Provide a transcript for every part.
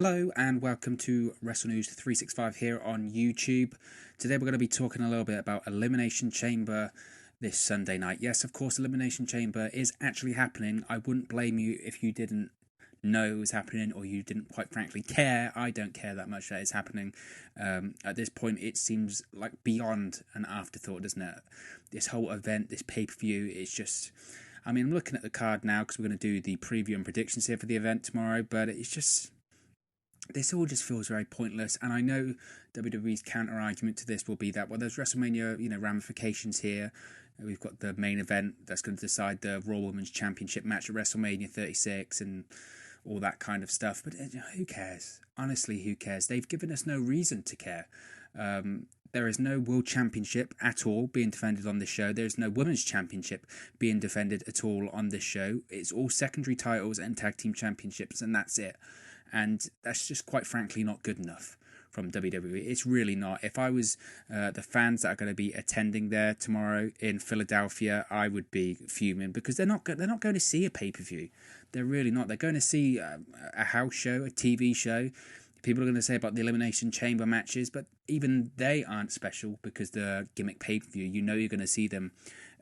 Hello and welcome to Wrestle News 365 here on YouTube. Today we're going to be talking a little bit about Elimination Chamber this Sunday night. Yes, of course, Elimination Chamber is actually happening. I wouldn't blame you if you didn't know it was happening or you didn't quite frankly care. I don't care that much that it's happening. At this point, it seems like beyond an afterthought, doesn't it? This whole event, this pay-per-view, it's just... I mean, I'm looking at the card now because we're going to do the preview and predictions here for the event tomorrow, but it's just... This all just feels very pointless, and I know WWE's counter-argument to this will be that, well, there's WrestleMania, ramifications here. We've got the main event that's going to decide the Raw Women's Championship match at WrestleMania 36 and all that kind of stuff, but who cares? Honestly, who cares? They've given us no reason to care. There is no World Championship at all being defended on this show. There is no Women's Championship being defended at all on this show. It's all secondary titles and tag team championships, and that's it. And that's just quite frankly not good enough from WWE. It's really not. If I was the fans that are going to be attending there tomorrow in Philadelphia, I would be fuming because they're not going to see a pay-per-view. They're really not. They're going to see a house show, a TV show. People are going to say about the Elimination Chamber matches, but even they aren't special because the gimmick pay-per-view, you're going to see them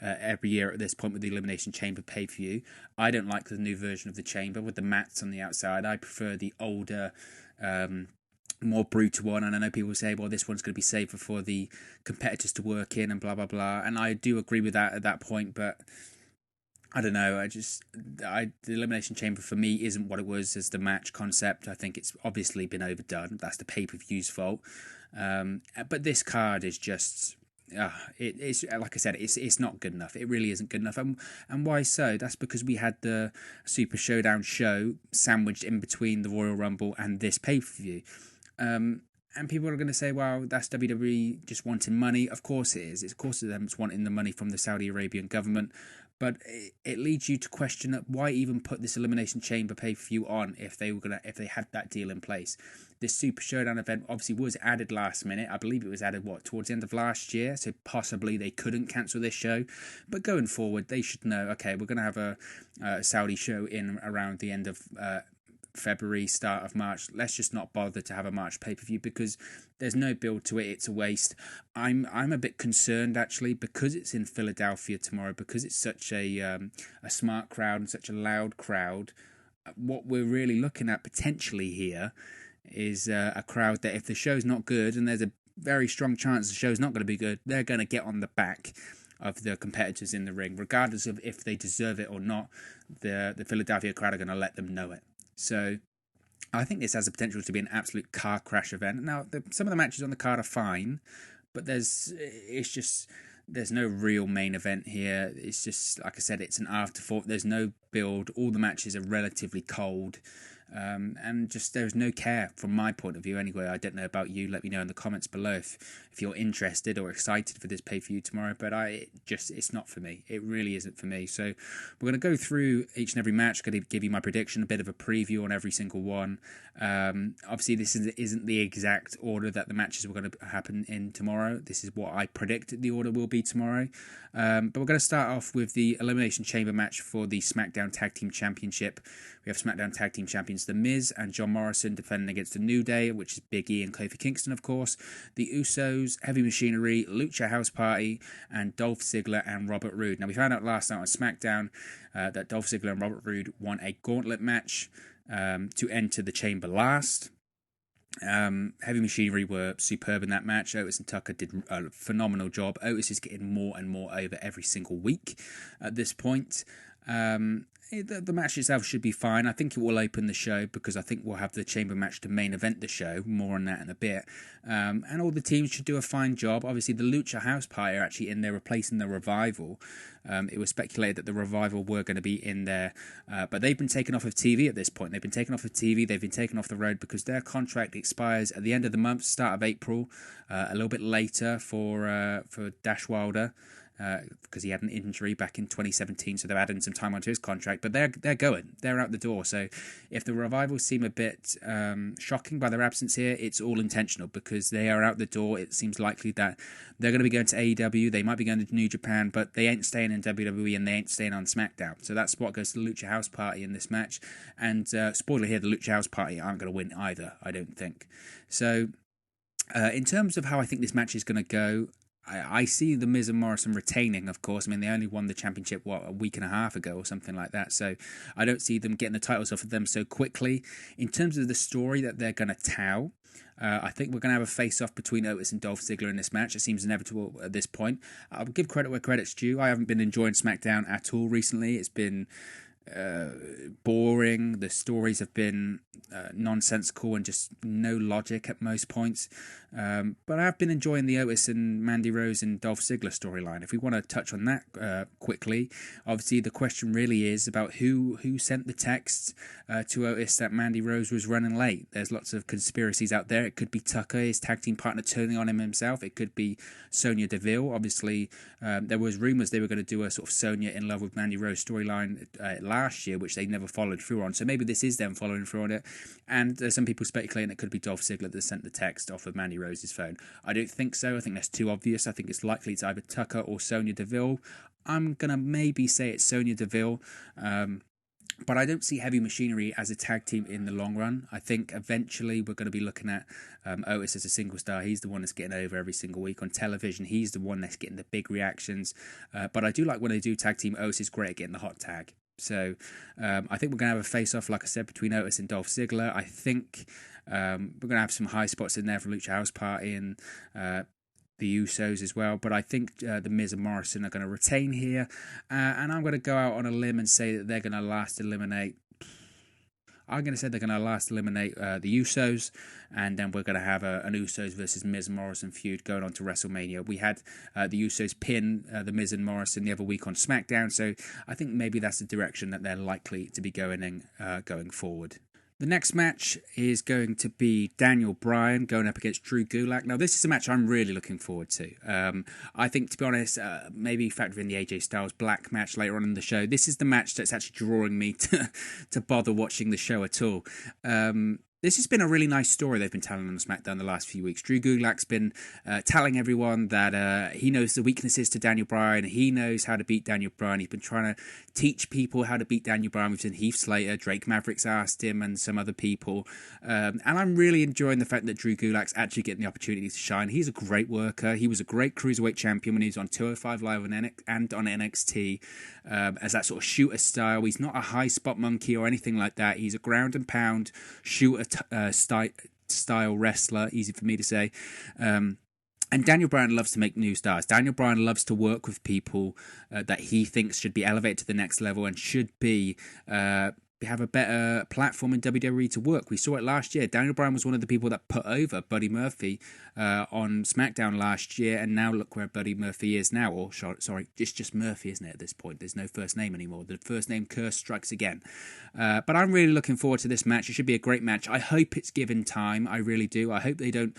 every year at this point with the Elimination Chamber pay-per-view. I don't like the new version of the Chamber with the mats on the outside. I prefer the older, more brutal one. And I know people say, well, this one's going to be safer for the competitors to work in and blah, blah, blah. And I do agree with that at that point, but... I don't know, the Elimination Chamber for me isn't what it was as the match concept. I think it's obviously been overdone. That's the pay-per-view's fault. But this card is just, it's like I said, it's not good enough. It really isn't good enough. And why so? That's because we had the Super Showdown show sandwiched in between the Royal Rumble and this pay-per-view. And people are going to say, well, that's WWE just wanting money. Of course it is. Of course it's wanting the money from the Saudi Arabian government. But it leads you to question why even put this Elimination Chamber pay-per-view on if they had that deal in place. This Super Showdown event obviously was added last minute. I believe it was added towards the end of last year, so possibly they couldn't cancel this show. But going forward, they should know. Okay, we're going to have a Saudi show in around the end of February, start of March. Let's just not bother to have a March pay-per-view because there's no build to it. It's a waste. I'm a bit concerned actually because it's in Philadelphia tomorrow, because it's such a smart crowd and such a loud crowd. What we're really looking at potentially here is a crowd that if the show's not good, and there's a very strong chance the show's not going to be good, they're going to get on the back of the competitors in the ring, regardless of if they deserve it or not. The Philadelphia crowd are going to let them know it. So I think this has the potential to be an absolute car crash event. Now, some of the matches on the card are fine, but there's no real main event here. It's just, like I said, it's an afterthought. There's no build. All the matches are relatively cold. And just there's no care from my point of view anyway. I don't know about you. Let me know in the comments below if you're interested or excited for this pay-per-view tomorrow. But it's not for me. It really isn't for me. So we're going to go through each and every match. Going to give you my prediction, a bit of a preview on every single one. Obviously, this isn't the exact order that the matches were going to happen in tomorrow. This is what I predict the order will be tomorrow. But we're going to start off with the Elimination Chamber match for the SmackDown Tag Team Championship. We have SmackDown Tag Team Champions The Miz and John Morrison defending against The New Day, which is Big E and Kofi Kingston, of course. The Usos, Heavy Machinery, Lucha House Party, and Dolph Ziggler and Robert Roode. Now, we found out last night on SmackDown that Dolph Ziggler and Robert Roode won a gauntlet match to enter the Chamber last. Heavy Machinery were superb in that match. Otis and Tucker did a phenomenal job. Otis is getting more and more over every single week at this point. The match itself should be fine. I think it will open the show because I think we'll have the Chamber match to main event the show. More on that in a bit. And all the teams should do a fine job. Obviously, the Lucha House Party are actually in there replacing the Revival. It was speculated that the Revival were going to be in there, but they've been taken off of TV at this point. They've been taken off of TV. They've been taken off the road because their contract expires at the end of the month, start of April, a little bit later for Dash Wilder. because he had an injury back in 2017, so they're adding some time onto his contract. But they're out the door. So if the Revival seem a bit shocking by their absence here, it's all intentional because they are out the door. It seems likely that they're going to be going to AEW. They might be going to New Japan, but they ain't staying in WWE and they ain't staying on SmackDown. So that's what goes to the Lucha House Party in this match. And spoiler here, the Lucha House Party aren't going to win either, I don't think. So in terms of how I think this match is going to go, I see The Miz and Morrison retaining, of course. I mean, they only won the championship, a week and a half ago or something like that. So I don't see them getting the titles off of them so quickly. In terms of the story that they're going to tell, I think we're going to have a face-off between Otis and Dolph Ziggler in this match. It seems inevitable at this point. I'll give credit where credit's due. I haven't been enjoying SmackDown at all recently. It's been boring. The stories have been nonsensical and just no logic at most points. But I've been enjoying the Otis and Mandy Rose and Dolph Ziggler storyline. If we want to touch on that quickly, obviously the question really is about who sent the text to Otis that Mandy Rose was running late. There's lots of conspiracies out there. It could be Tucker, his tag team partner, turning on him himself. It could be Sonya Deville. Obviously, there was rumours they were going to do a sort of Sonya in love with Mandy Rose storyline last year, which they never followed through on. So maybe this is them following through on it. And some people speculating it could be Dolph Ziggler that sent the text off of Mandy Rose's phone. I don't think so. I think that's too obvious. I think it's likely it's either Tucker or Sonya Deville. I'm going to maybe say it's Sonya Deville. But I don't see Heavy Machinery as a tag team in the long run. I think eventually we're going to be looking at Otis as a single star. He's the one that's getting over every single week on television. He's the one that's getting the big reactions. But I do like when they do tag team. Otis is great at getting the hot tag. So I think we're going to have a face-off, like I said, between Otis and Dolph Ziggler. I think we're going to have some high spots in there for Lucha House Party and the Usos as well. But I think the Miz and Morrison are going to retain here. And I'm going to go out on a limb and say that they're going to last eliminate... I'm going to say they're going to last eliminate the Usos, and then we're going to have an Usos versus Miz and Morrison feud going on to WrestleMania. We had the Usos pin the Miz and Morrison the other week on SmackDown, so I think maybe that's the direction that they're likely to be going in going forward. The next match is going to be Daniel Bryan going up against Drew Gulak. Now, this is a match I'm really looking forward to. I think, to be honest, maybe factor in the AJ Styles Black match later on in the show. This is the match that's actually drawing me to bother watching the show at all. This has been a really nice story they've been telling on SmackDown the last few weeks. Drew Gulak's been telling everyone that he knows the weaknesses to Daniel Bryan. He knows how to beat Daniel Bryan. He's been trying to teach people how to beat Daniel Bryan. We've seen Heath Slater, Drake Mavericks asked him, and some other people. And I'm really enjoying the fact that Drew Gulak's actually getting the opportunity to shine. He's a great worker. He was a great Cruiserweight champion when he was on 205 Live and on NXT as that sort of shooter style. He's not a high spot monkey or anything like that. He's a ground and pound shooter style wrestler, easy for me to say. And Daniel Bryan loves to make new stars. Daniel Bryan loves to work with people that he thinks should be elevated to the next level and should be have a better platform in WWE to work. We saw it last year. Daniel Bryan was one of the people that put over Buddy Murphy on SmackDown last year, and now look where Buddy Murphy is now. Or sorry, it's just Murphy, isn't it, at this point? There's no first name anymore. The first name curse strikes again. But I'm really looking forward to this match. It should be a great match. I hope it's given time. I really do. I hope they don't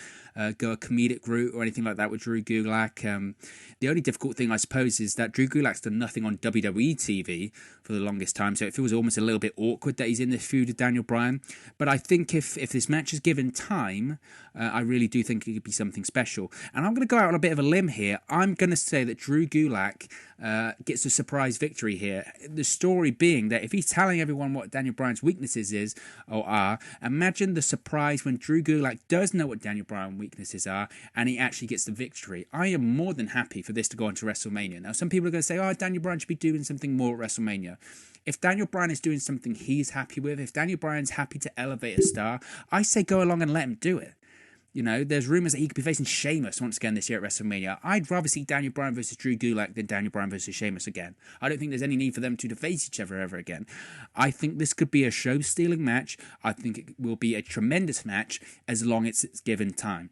go a comedic route or anything like that with Drew Gulak. The only difficult thing, I suppose, is that Drew Gulak's done nothing on WWE TV for the longest time, so it feels almost a little bit awkward that he's in this feud with Daniel Bryan. But I think if this match is given time, I really do think it could be something special. And I'm going to go out on a bit of a limb here. I'm going to say that Drew Gulak gets a surprise victory here. The story being that if he's telling everyone what Daniel Bryan's weaknesses is or are, imagine the surprise when Drew Gulak does know what Daniel Bryan's weaknesses are and he actually gets the victory. I am more than happy for this to go on to WrestleMania. Now, some people are going to say, oh, Daniel Bryan should be doing something more at WrestleMania. If Daniel Bryan is doing something he's happy with, if Daniel Bryan's happy to elevate a star, I say go along and let him do it. You know, there's rumours that he could be facing Sheamus once again this year at WrestleMania. I'd rather see Daniel Bryan versus Drew Gulak than Daniel Bryan versus Sheamus again. I don't think there's any need for them to face each other ever again. I think this could be a show-stealing match. I think it will be a tremendous match as long as it's given time.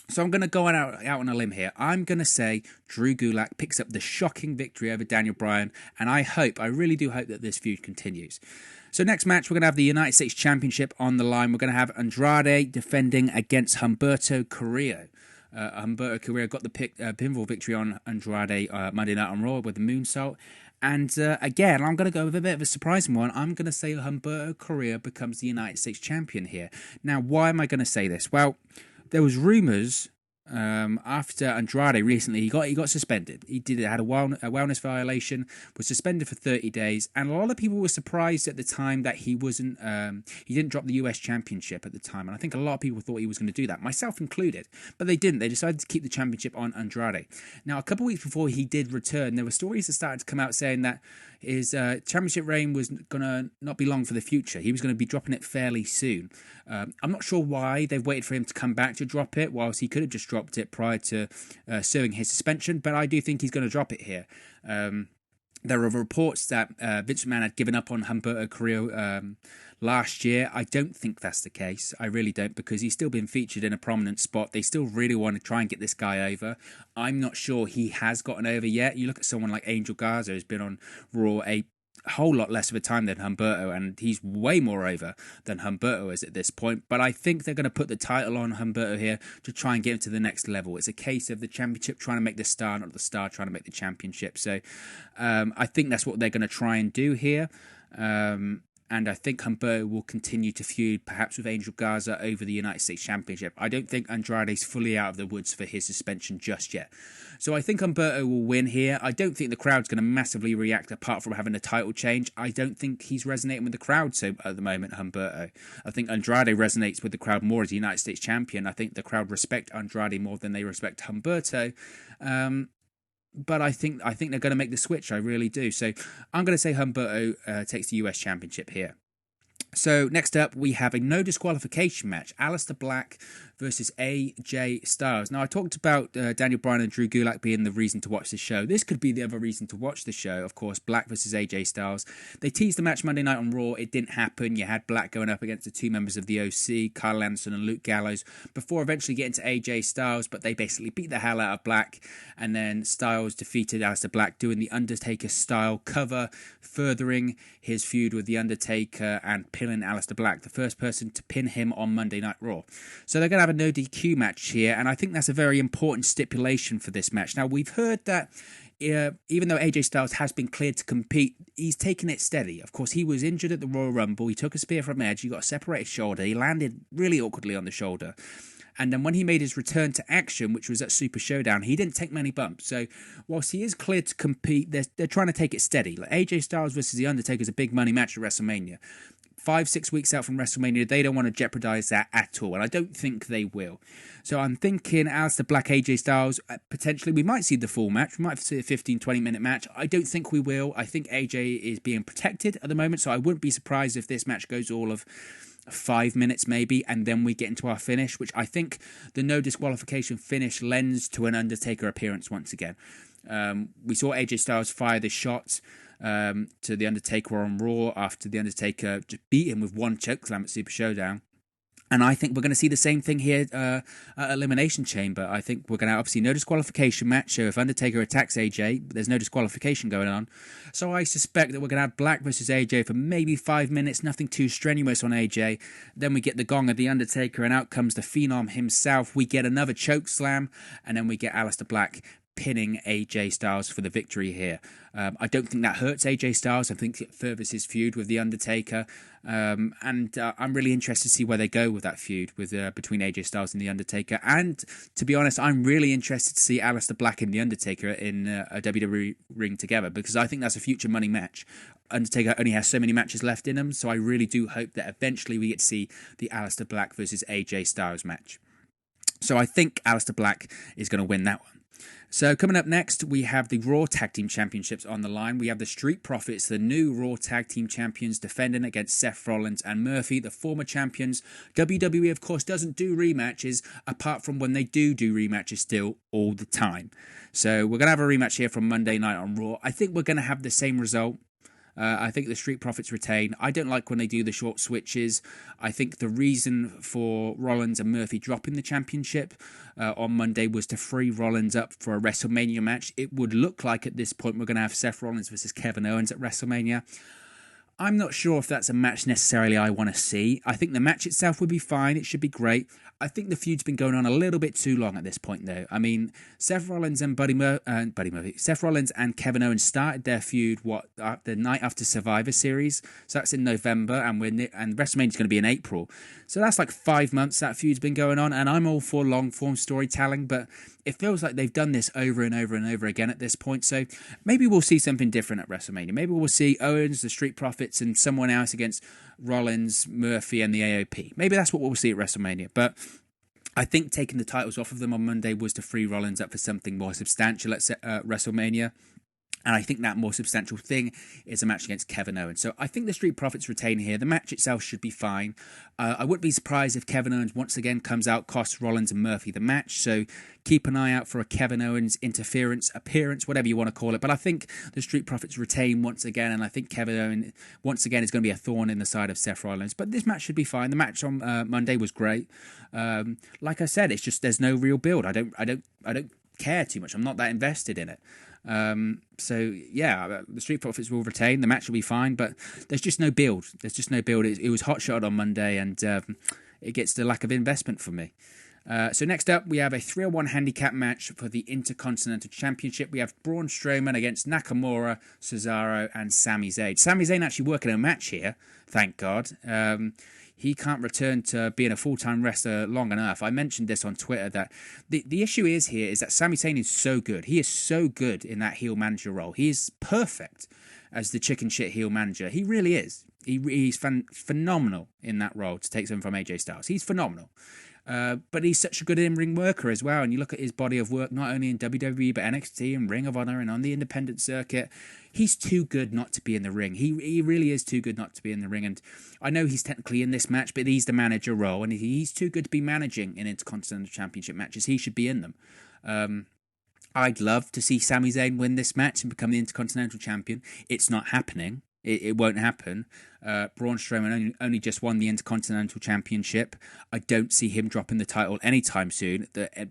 So I'm going to go out on a limb here. I'm going to say Drew Gulak picks up the shocking victory over Daniel Bryan, and I really do hope that this feud continues. So next match, we're going to have the United States Championship on the line. We're going to have Andrade defending against Humberto Carrillo. Humberto Carrillo got the pinfall victory on Andrade Monday Night on Raw with the moonsault. And again, I'm going to go with a bit of a surprising one. I'm going to say Humberto Carrillo becomes the United States champion here. Now, why am I going to say this? Well, there was rumours after Andrade recently, he got suspended. He had a wellness violation, was suspended for 30 days, and a lot of people were surprised at the time that he didn't drop the US Championship at the time, and I think a lot of people thought he was going to do that, myself included, but they didn't. They decided to keep the championship on Andrade. Now, a couple of weeks before he did return, there were stories that started to come out saying that his championship reign was going to not be long for the future. He was going to be dropping it fairly soon. I'm not sure why they've waited for him to come back to drop it, whilst he could have just dropped it prior to serving his suspension, but I do think he's going to drop it here. There are reports that Vince McMahon had given up on Humberto Carrillo last year. I don't think that's the case. I really don't, because he's still been featured in a prominent spot. They still really want to try and get this guy over. I'm not sure he has gotten over yet. You look at someone like Angel Garza, who's been on Raw a whole lot less of a time than Humberto, and he's way more over than Humberto is at this point. But I think they're going to put the title on Humberto here to try and get him to the next level. It's a case of the championship trying to make the star, not the star trying to make the championship. So I think that's what they're going to try and do here. And I think Humberto will continue to feud, perhaps with Angel Garza, over the United States Championship. I don't think Andrade's fully out of the woods for his suspension just yet. So I think Humberto will win here. I don't think the crowd's going to massively react, apart from having a title change. I don't think he's resonating with the crowd so at the moment, Humberto. I think Andrade resonates with the crowd more as the United States Champion. I think the crowd respect Andrade more than they respect Humberto. But I think they're going to make the switch. I really do. So I'm going to say Humberto takes the US Championship here. So next up, we have a no disqualification match. Aleister Black versus AJ Styles. Now, I talked about Daniel Bryan and Drew Gulak being the reason to watch the show. This could be the other reason to watch the show. Of course, Black versus AJ Styles. They teased the match Monday night on Raw. It didn't happen. You had Black going up against the two members of the OC, Kyle Anderson and Luke Gallows, before eventually getting to AJ Styles. But they basically beat the hell out of Black. And then Styles defeated Aleister Black, doing the Undertaker style cover, furthering his feud with the Undertaker and pinning Aleister Black, the first person to pin him on Monday Night Raw. So they're going to have a no DQ match here, and I think that's a very important stipulation for this match. Now, we've heard that even though AJ Styles has been cleared to compete, he's taken it steady. Of course, he was injured at the Royal Rumble. He took a spear from Edge. He got a separated shoulder. He landed really awkwardly on the shoulder. And then when he made his return to action, which was at Super Showdown, he didn't take many bumps. So whilst he is cleared to compete, they're trying to take it steady. Like AJ Styles versus The Undertaker is a big money match at WrestleMania. 5-6 weeks out from WrestleMania, they don't want to jeopardize that at all, and I don't think they will. So I'm thinking Aleister Black, AJ Styles, potentially we might see the full match. We might see a 15-20 minute match. I don't think we will. I think AJ is being protected at the moment, so I wouldn't be surprised if this match goes all of 5 minutes maybe, and then we get into our finish, which I think the no disqualification finish lends to an Undertaker appearance once again. We saw AJ Styles fire the shot to the Undertaker on Raw after the Undertaker just beat him with one chokeslam at Super Showdown. And I think we're going to see the same thing here at Elimination Chamber. I think we're going to obviously no disqualification match. So if Undertaker attacks AJ, there's no disqualification going on. So I suspect that we're going to have Black versus AJ for maybe 5 minutes. Nothing too strenuous on AJ. Then we get the gong of the Undertaker, and out comes the Phenom himself. We get another choke slam, and then we get Aleister Black pinning AJ Styles for the victory here. I don't think that hurts AJ Styles. I think it furthers his feud with The Undertaker. And I'm really interested to see where they go with that feud with between AJ Styles and The Undertaker. And to be honest, I'm really interested to see Aleister Black and The Undertaker in a WWE ring together, because I think that's a future money match. Undertaker only has so many matches left in him, so I really do hope that eventually we get to see the Aleister Black versus AJ Styles match. So I think Aleister Black is going to win that one. So coming up next, we have the Raw Tag Team Championships on the line. We have the Street Profits, the new Raw Tag Team Champions, defending against Seth Rollins and Murphy, the former champions. WWE, of course, doesn't do rematches, apart from when they do rematches still all the time. So we're going to have a rematch here from Monday Night on Raw. I think we're going to have the same result. I think the Street Profits retain. I don't like when they do the short switches. I think the reason for Rollins and Murphy dropping the championship on Monday was to free Rollins up for a WrestleMania match. It would look like at this point we're going to have Seth Rollins versus Kevin Owens at WrestleMania. I'm not sure if that's a match necessarily I want to see. I think the match itself would be fine. It should be great. I think the feud's been going on a little bit too long at this point, though. I mean, Seth Rollins and Seth Rollins and Kevin Owens started their feud the night after Survivor Series. So that's in November, and WrestleMania's going to be in April. So that's like 5 months that feud's been going on, and I'm all for long form storytelling, but it feels like they've done this over and over and over again at this point. So maybe we'll see something different at WrestleMania. Maybe we'll see Owens, the Street Profits, and someone else against Rollins, Murphy, and the AOP. Maybe that's what we'll see at WrestleMania. But I think taking the titles off of them on Monday was to free Rollins up for something more substantial at WrestleMania. And I think that more substantial thing is a match against Kevin Owens. So I think the Street Profits retain here. The match itself should be fine. I wouldn't be surprised if Kevin Owens once again comes out, costs Rollins and Murphy the match. So keep an eye out for a Kevin Owens interference, appearance, whatever you want to call it. But I think the Street Profits retain once again. And I think Kevin Owens once again is going to be a thorn in the side of Seth Rollins. But this match should be fine. The match on Monday was great. Like I said, it's just there's no real build. I don't care too much. I'm not that invested in it. So yeah, the Street Profits will retain. The match will be fine, but there's just no build. It was hot shot on Monday, and it gets the lack of investment for me. So next up, we have a 3-on-1 handicap match for the Intercontinental Championship. We have Braun Strowman against Nakamura, Cesaro, and Sami Zayn. Sami Zayn actually working a match here, thank God. He can't return to being a full-time wrestler long enough. I mentioned this on Twitter that the issue is that Sami Zayn is so good. He is so good in that heel manager role. He is perfect as the chicken shit heel manager. He really is. He's phenomenal in that role to take something from AJ Styles. He's phenomenal. But he's such a good in-ring worker as well. And you look at his body of work, not only in WWE, but NXT and Ring of Honor and on the independent circuit. He's too good not to be in the ring. He really is too good not to be in the ring. And I know he's technically in this match, but he's the manager role. And he's too good to be managing in Intercontinental Championship matches. He should be in them. I'd love to see Sami Zayn win this match and become the Intercontinental Champion. It's not happening. It won't happen. Braun Strowman only just won the Intercontinental Championship. I don't see him dropping the title anytime soon.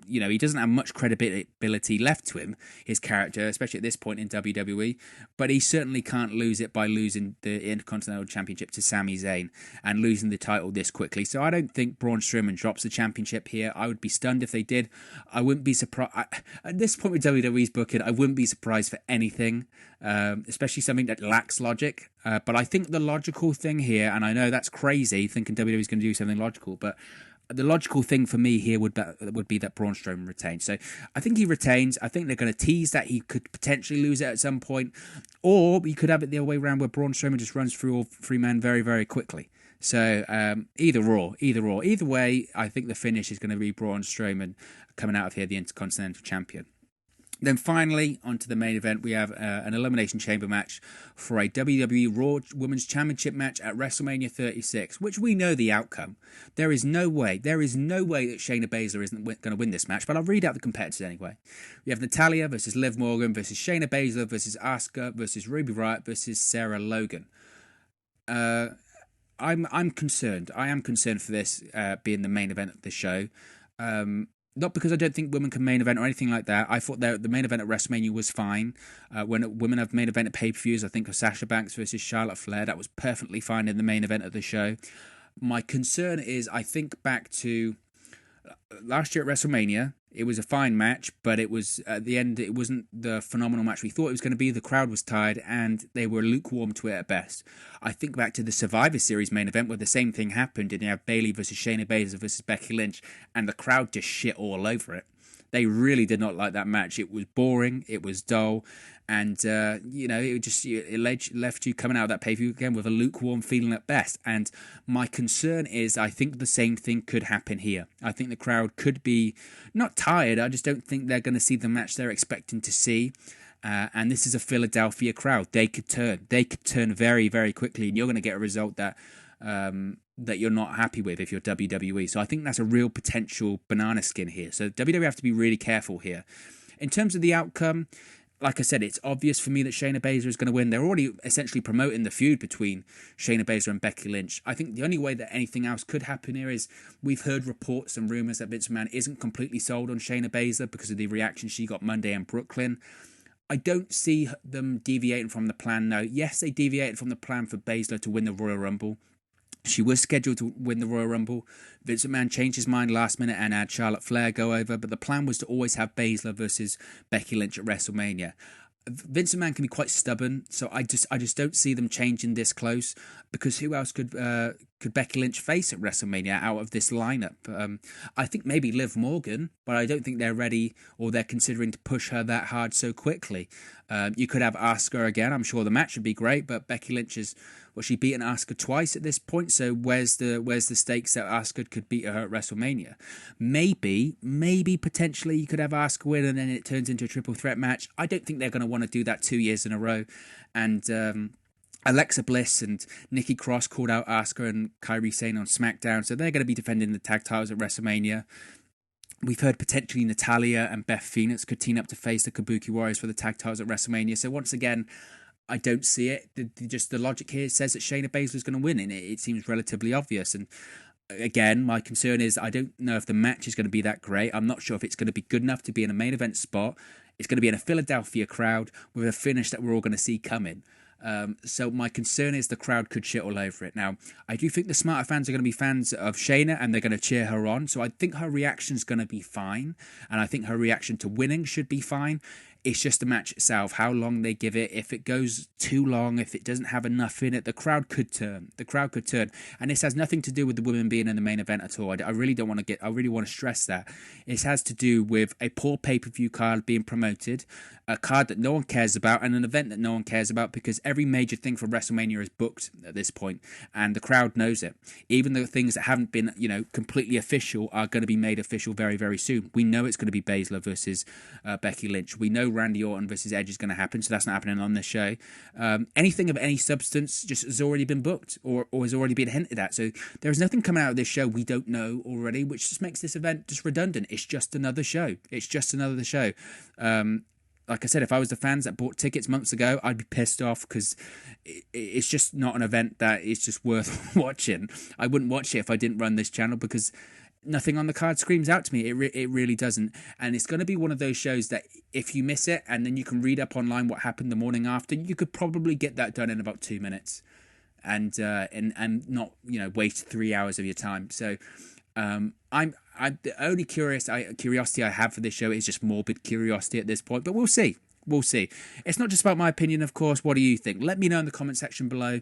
He doesn't have much credibility left to him, his character, especially at this point in WWE. But he certainly can't lose it by losing the Intercontinental Championship to Sami Zayn and losing the title this quickly. So I don't think Braun Strowman drops the championship here. I would be stunned if they did. I wouldn't be surprised. At this point with WWE's booking, I wouldn't be surprised for anything, especially something that lacks logic. But I think the logical thing here, and I know that's crazy thinking WWE is going to do something logical, but the logical thing for me here would be that Braun Strowman retains. So I think he retains. I think they're going to tease that he could potentially lose it at some point, or you could have it the other way around where Braun Strowman just runs through all three men very, very quickly. So either way, I think the finish is going to be Braun Strowman coming out of here, the Intercontinental Champion. Then finally, onto the main event, we have an Elimination Chamber match for a WWE Raw Women's Championship match at WrestleMania 36, which we know the outcome. There is no way that Shayna Baszler isn't going to win this match, but I'll read out the competitors anyway. We have Natalya versus Liv Morgan versus Shayna Baszler versus Asuka versus Ruby Riott versus Sarah Logan. I'm concerned. I am concerned for this being the main event of the show. Not because I don't think women can main event or anything like that. I thought that the main event at WrestleMania was fine. When women have main event at pay-per-views, I think of Sasha Banks versus Charlotte Flair. That was perfectly fine in the main event of the show. My concern is, I think back to last year at WrestleMania. It was a fine match, but it was at the end, it wasn't the phenomenal match we thought it was going to be. The crowd was tired and they were lukewarm to it at best. I think back to the Survivor Series main event where the same thing happened, and you have Bayley versus Shayna Baszler versus Becky Lynch, and the crowd just shit all over it. They really did not like that match. It was boring, it was dull, and it left you coming out of that pay-per-view again with a lukewarm feeling at best. And my concern is, I think the same thing could happen here. I think the crowd could be not tired. I just don't think they're going to see the match they're expecting to see. And this is a Philadelphia crowd. They could turn very, very quickly, and you're going to get a result that you're not happy with if you're WWE. So I think that's a real potential banana skin here. So WWE have to be really careful here. In terms of the outcome, like I said, it's obvious for me that Shayna Baszler is going to win. They're already essentially promoting the feud between Shayna Baszler and Becky Lynch. I think the only way that anything else could happen here is we've heard reports and rumours that Vince McMahon isn't completely sold on Shayna Baszler because of the reaction she got Monday in Brooklyn. I don't see them deviating from the plan, though. Yes, they deviated from the plan for Baszler to win the Royal Rumble. She was scheduled to win the Royal Rumble. Vince McMahon changed his mind last minute and had Charlotte Flair go over, but the plan was to always have Baszler versus Becky Lynch at WrestleMania. Vince McMahon can be quite stubborn, so I just don't see them changing this close, because who else could Becky Lynch face at WrestleMania out of this lineup? I think maybe Liv Morgan, but I don't think they're ready or they're considering to push her that hard so quickly. You could have Asuka again. I'm sure the match would be great, but Becky Lynch is, well, she beaten Asuka twice at this point, so where's the stakes that Asuka could beat her at WrestleMania? Maybe potentially you could have Asuka win and then it turns into a triple threat match. I don't think they're going to want to do that 2 years in a row. And Alexa Bliss and Nikki Cross called out Asuka and Kairi Sane on SmackDown, so they're going to be defending the tag titles at WrestleMania. We've heard potentially Natalya and Beth Phoenix could team up to face the Kabuki Warriors for the tag titles at WrestleMania. So once again, I don't see it. The logic here says that Shayna Baszler is going to win, and it seems relatively obvious. And again, my concern is I don't know if the match is going to be that great. I'm not sure if it's going to be good enough to be in a main event spot. It's going to be in a Philadelphia crowd with a finish that we're all going to see coming. So my concern is the crowd could shit all over it. Now, I do think the smarter fans are going to be fans of Shayna and they're going to cheer her on. So I think her reaction is going to be fine. And I think her reaction to winning should be fine. It's just the match itself, how long they give it. If it goes too long, if it doesn't have enough in it, the crowd could turn. And this has nothing to do with the women being in the main event at all. I really want to stress that. It has to do with a poor pay-per-view card being promoted, a card that no one cares about, and an event that no one cares about, because every major thing for WrestleMania is booked at this point, and the crowd knows it. Even the things that haven't been, completely official are going to be made official very, very soon. We know it's going to be Baszler versus Becky Lynch. We know Randy Orton versus Edge is going to happen, so that's not happening on this show. Anything of any substance just has already been booked or has already been hinted at. So there's nothing coming out of this show we don't know already, which just makes this event just redundant. It's just another show. Like I said, if I was the fans that bought tickets months ago, I'd be pissed off, because it's just not an event that is just worth watching. I wouldn't watch it if I didn't run this channel, because nothing on the card screams out to me. It really doesn't. And it's going to be one of those shows that if you miss it and then you can read up online what happened the morning after, you could probably get that done in about 2 minutes and not waste 3 hours of your time. So I'm the only curiosity I have for this show is just morbid curiosity at this point, but we'll see. It's not just about my opinion, of course. What do you think? Let me know in the comment section below.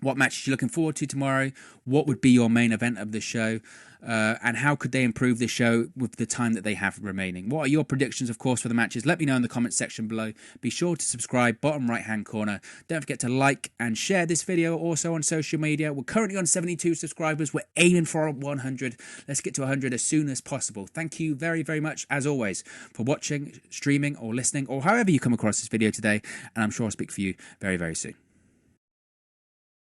What matches you're looking forward to tomorrow? What would be your main event of the show? And how could they improve this show with the time that they have remaining? What are your predictions, of course, for the matches? Let me know in the comment section below. Be sure to subscribe, bottom right-hand corner. Don't forget to like and share this video also on social media. We're currently on 72 subscribers. We're aiming for 100. Let's get to 100 as soon as possible. Thank you very, very much, as always, for watching, streaming, or listening, or however you come across this video today. And I'm sure I'll speak for you very, very soon.